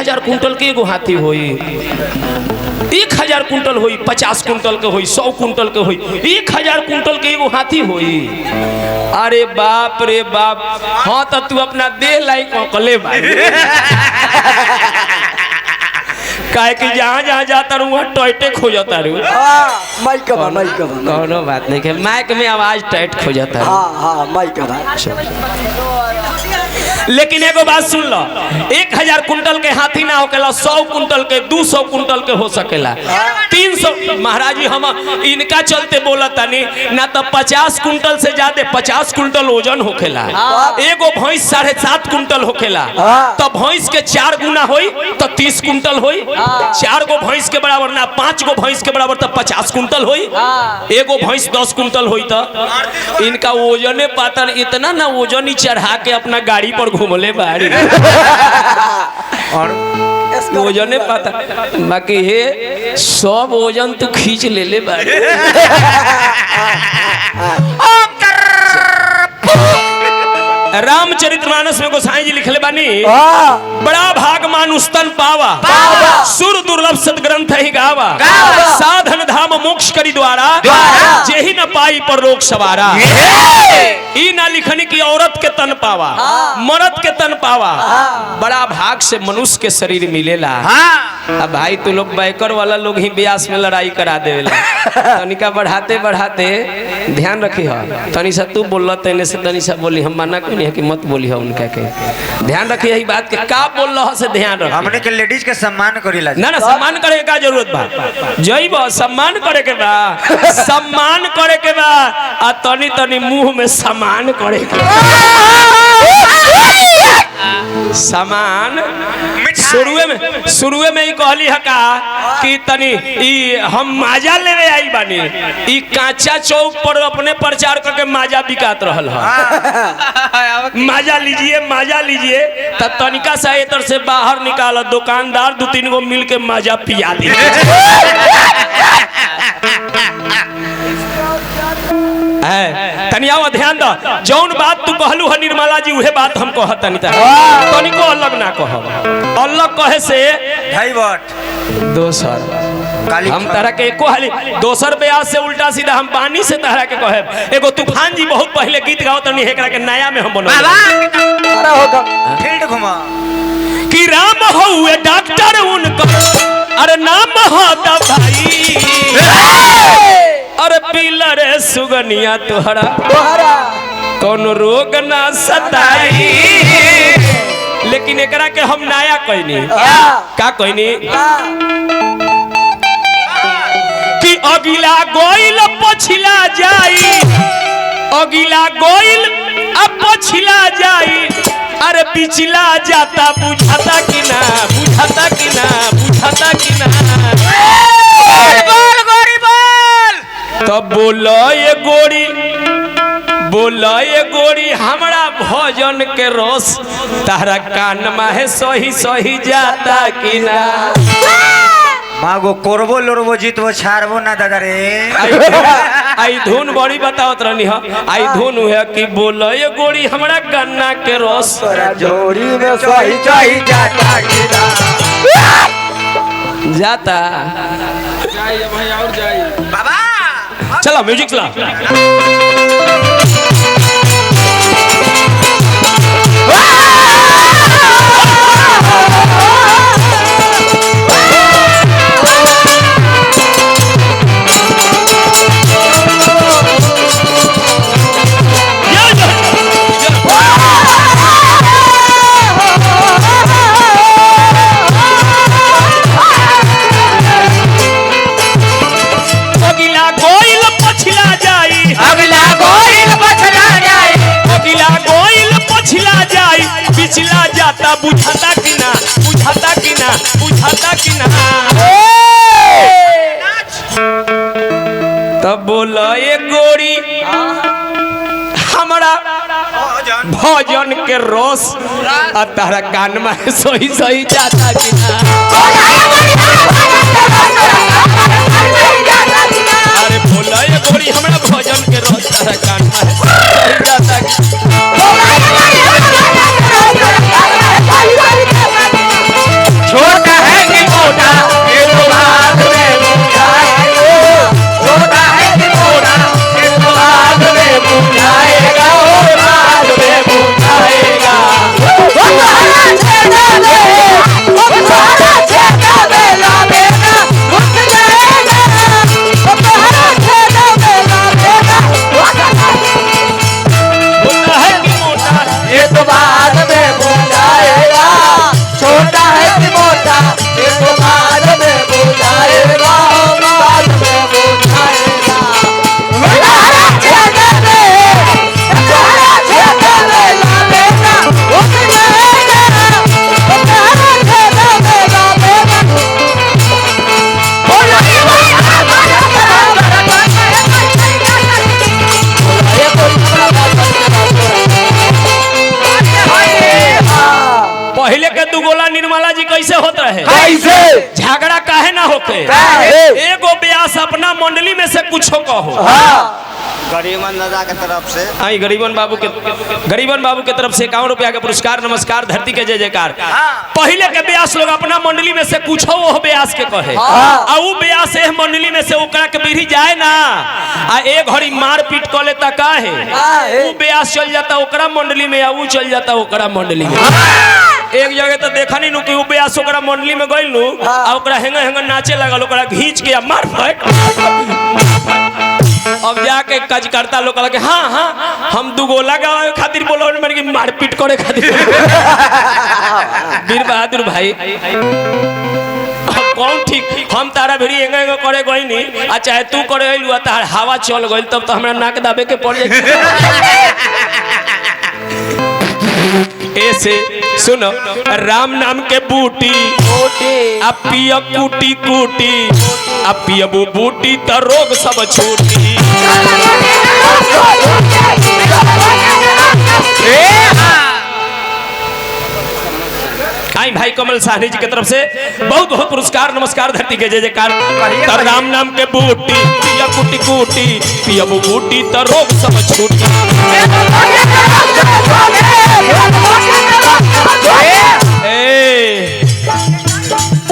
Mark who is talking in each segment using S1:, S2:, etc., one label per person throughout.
S1: 1000 कुंटल के एगो हाथी होई, 1000 कुंटल होई, 50 कुंटल के होई, 100 कुंटल के होई, 1000 कुंटल के एगो हाथी होई। अरे बाप रे बाप। हाँ तो तू अपना देह लायक औकले भाई काहे कि जहाँ जहाँ जाता रहूँ वहाँ टॉयटे खो जाता रहूँ।
S2: माइक का
S1: कोनो बात नहीं है, माइक में आवाज टाइट खो जाता है।
S2: हाँ माइक का।
S1: लेकिन एगो बात सुन लो, 1000 कुंटल के हाथी ना होकेला, 100 कुंटल के, 200 कुंटल के हो सकेला, 300। महाराज जी हम इनका चलते बोला तानी ना तो 50 कुंटल से ज्यादा 50 कुंटल वजन होकेला। एगो भैंस 7.5 कुंटल होकेला, तो भैंस के 4 गुना होई तो 30 कुंटल होई। 4 गो भैंस के बराबर ना 5 गो भैंस के बराबर तो 50 कुंटल होई। एगो भैंस 10 कुंटल होई तो इनका वजने पाता इतना ना वजन ही चढ़ा के अपना गाड़ी पर घूमले बाड़ी और वजने पता बाकी हे सब वजन तू खींच ले ले बाड़ी। रामचरितमानस में गोसाई जी लिखले बानी, बड़ा भाग मानुष तन पावा, सुर दुर्लभ सदग्रंथ ही गावा, साधन धाम मोक्ष करी द्वारा, जेहि न पाई पर रोग सवारा। ई ना लिखनी की औरत के तन पावा, मर्द के तन पावा, बड़ा भाग से मनुष्य के शरीर मिलेला। अब भाई तू लोग बाइकर वाला लोग ही ब्यास में लड़ाई करा देवेला। तनिका बढ़ाते बढ़ाते ध्यान रखी हो, तनिसा तू बोल तेने से तनिसा बोली, हम मना नहीं है कि मत बोली है उनका के। ध्यान रखिए यही बात के का बोल रहा से ध्यान रखिए।
S3: हमने के लेडीज के सम्मान करेला
S1: ना ना सम्मान करे का जरूरत बा, जई बा सम्मान करे के बा, सम्मान करे के बा आ तनी तनी मुंह में सामान करे के सामान। शुरुए में ही कहली है का कि तनी ई हम माजा लेवे आई बानी, ई कांचा चौक पर अपने प्रचार करके माजा बिकात रहल है। माजा लीजिए तब तनिका सा इधर से बाहर निकाला, दुकानदार 2-3 गो मिल के माजा पिया दी। तनिया ध्यान दो, जौन बात तू कहलू है निर्मला जी उहे बात हम कहत तनिको अलग ना कह, अलग कहे से दोसर हम तरह के एको हाली दोसर ब्याज से उल्टा सीधा हम पानी से तरह के कहे। एगो तूफान जी बहुत पहले गीत गाओ तनी एकरा के नया में हम बना
S3: फील्ड घुमा
S1: कि राम हुए डॉक्टर उनका, अरे नाम हो दवाई, अरे पीला रे सुगनिया तोहरा कौन रोग ना सताई। लेकिन एकरा के हम नया कहनी का कहनी कि अगिला गोइल पछिला जाई, अगिला गोइल अब पछिला जाई, अरे पिछला जाता बुझाता कि ना, बुझाता कि ना, बुझाता कि ना। तब बोलो ये गोरी हमरा भजन के रस तारा कान में सही सही जाता कि ना।
S3: मागो कोरबो लोरबो जीतबो छाड़बो ना दादा रे।
S1: आई धुन बड़ी बतावत रहनी है, आई धुन है कि बोलो ये गोरी हमरा गन्ना के रस
S2: जोड़ी में सही सही जाता कि ना।
S1: जाता
S4: भाई और जाई
S3: बाबा
S1: चला म्यूजिक चला। बुझाता कि ना, बुझाता कि ना, बुझाता कि ना। तब बोलो ये गोरी हमारा भजन के रस तारा कान में सही सही जाता कि ना। अरे बोलो ये गोरी हमारा भजन के रस तारा कान में सही जाता कि होत रहे
S2: कैसे
S1: झगड़ा काहे ना होके
S2: काहे?
S1: एगो ब्यास अपना मंडली में से कुछो कहो
S2: हाँ
S3: गरीबन दादा के तरफ से
S1: आई गरीबन बाबू के तरफ से 51 रुपया के पुरस्कार नमस्कार धरती के जय जयकार। पहले के ब्यास लोग अपना मंडली में से कुछो वो ब्यास के कहे आ उ ब्यास एह मंडली में से ओकरा के बीड़ी जाए ना आ एक घड़ी मार पीट कर लेता काहे उ ब्यास चल जाता ओकरा मंडली में या उ चल जाता ओकरा मंडली में। एक जगह तो देखा नहीं नु कि उ ब्यास ओकरा मंडली में गइल नु आ ओकरा हेंगा हेंगा नाचे लगल ओकरा घींच के मार अब जाके कज करता लोग कहला कि हाँ हाँ हम दुगोला गावे खातिर बोलो मेरे की मारपीट करे खातिर वीर बहादुर भाई कौन ठीक हम तारा भिड़ी एंगा एंगा करे गई नहीं आ चाहे तू करे अइलू आ तार हवा चल गइल तब तो हमरा नाक दाबे के पड़ जाई। ऐसे सुनो राम नाम के बूटी आ पिया कूटी कूटी आ पियबू बूटी त रोग सब छूटी। आई भाई कमल साहनी जी की तरफ से बहुत बहुत पुरस्कार नमस्कार धरती के जय जयकार। त राम नाम के बूटी पिया कूटी कूटी पियबू बूटी त रोग सब छूटी।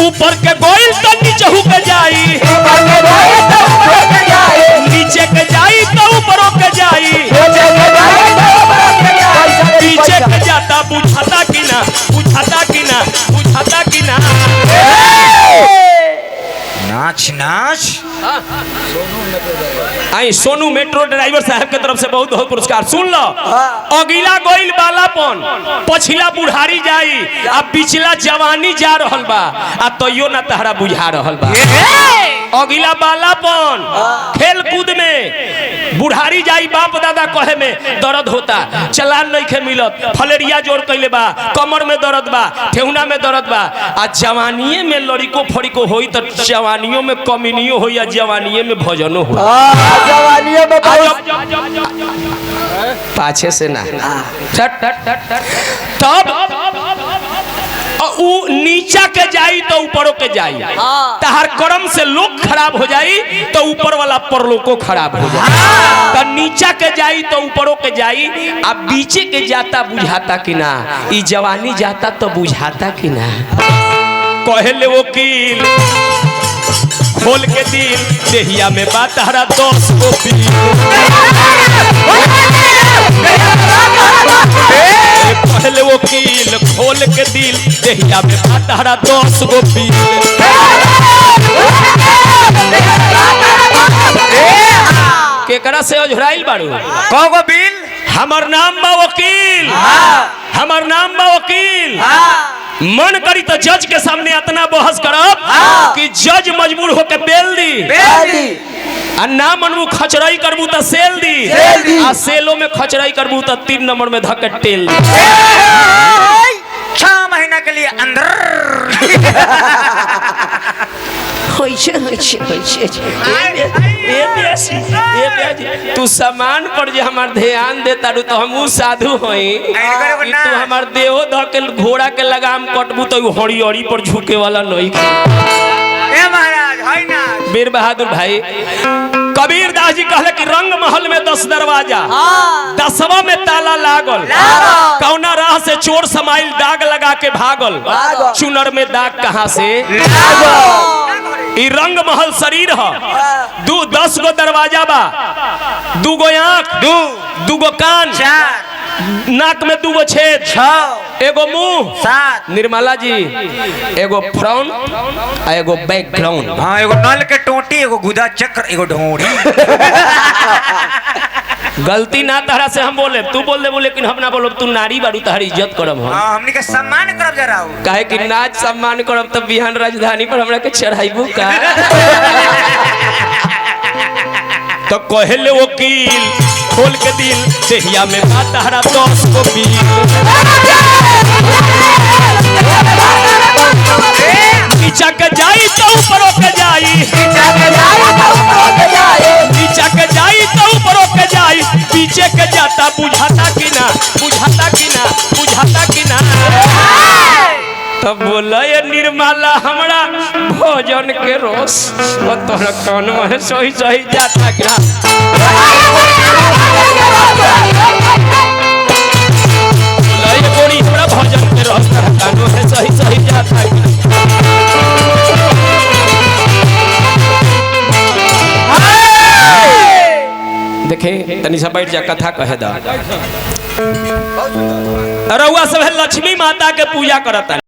S1: ऊपर के गोइल तो नीचे के जाई नीचे के जाई तो ऊपरों के जाई पीछे के जाता बुझाता कि ना बुझाता कि ना बुझाता कि ना।
S3: नाच नाच
S1: आई सोनू मेट्रो ड्राइवर साहब के तरफ से बहुत बहुत पुरस्कार। सुन लो अगिला गोइल बालापन पछिला बुढ़ारी जाई आ पिछला जवानी जा रहल बा आ तइयो ना तहरा बुझा रहल बा। अगिला बालापन खेल कूद में बुढ़ारी जाई बाप दादा कहे में दर्द होता चलान नहीं खे मिलत फलेरिया जोड़ कैले बा कमर में दर्द बा ठेहुना में दर्द बा आ जवानीए में लड़िको फड़िको होई त जवानियों में कमीनियो होई या जवानीए में भजनो हो
S2: जवानियों में
S1: पाछे से ना तब उ नीचा के जाई तो ऊपरों के जाई तहार कर्म से लोग खराब हो जाई तो ऊपर वाला परलोको खराब हो जाई। तो नीचा के जाई तो ऊपरों के जाई अब बीचे के जाता बुझाता कि ना ई जवानी जाता तो बुझाता कि ना। कहले वकील खोल के दिल देहिया में बात हरा 10 गो पील पहले वकील खोल के दिल देहिया में बात हरा 10 गो पील। केकरा से ओझराइल बाड़ू
S3: कौगो बिल
S1: हमर नाम बा वकील हमर नाम बा वकील मन करी तो जज के सामने इतना बहस करब कि जज मजबूर होके बेल दी आ ना मनमु खचराई करबू तो सेल दी आ सेलो में खचराई करबू तो 3 नंबर में धक्के टेल दी।
S3: 6 महीना के लिए अंदर
S1: तू सामान पर जे हमार ध्यान देता रू तो हम साधु होई तू हमार देहो ध के घोड़ा के लगाम कटबू तो हरियरी पर झुके वाला नहीं।
S3: ए महाराज है ना
S1: वीर बहादुर भाई कबीर दास जी कहले कि रंग महल में 10 दरवाजा 10वां में ताला लागल कौना राह से चोर समाइल दाग लगा के भागल चुनर में दाग कहां से ई रंग महल शरीर ह 10 गो दरवाजा बा 2 गो आंख 2 गो कान
S3: 4
S1: नाक में 2 गो छेद
S3: 6
S1: एगो मुंह
S3: 7
S1: निर्मला जी एगो फ्रंट आ एगो बैकग्राउंड।
S3: हाँ एगो नल के टोटी एगो गुदा चक्र एगो ढोरी।
S1: गलती ना तहरा से हम बोले तू बोल देबो लेकिन हम ना बोलो तू नारी बारू तहरी इज्जत करब हम।
S3: हाँ हमनी के सम्मान करब जरा
S1: काहे कि नाच सम्मान करब तब बिहान राजधानी पर हमरा के चढ़ाइबू का। तो कहले वकील खोल के दिल देहिया में बात हरा 10 गो पील नीचा के जाई तो ऊपरों के जाई नीचा के जाई तो ऊपरों के जाई पीछे के जाता बुझाता कि ना बुझाता कि ना बुझाता कि ना। तब बोला ये निर्मला ला हमरा भोजन के रोस और तोरा कान में सही सही जाता क्या लई कोड़ी हमरा भोजन के रोस तोरा कान में सही सही जाता देखे तनी सा बैठ जा कथा कहे दा रउआ सब लक्ष्मी माता के पूजा करता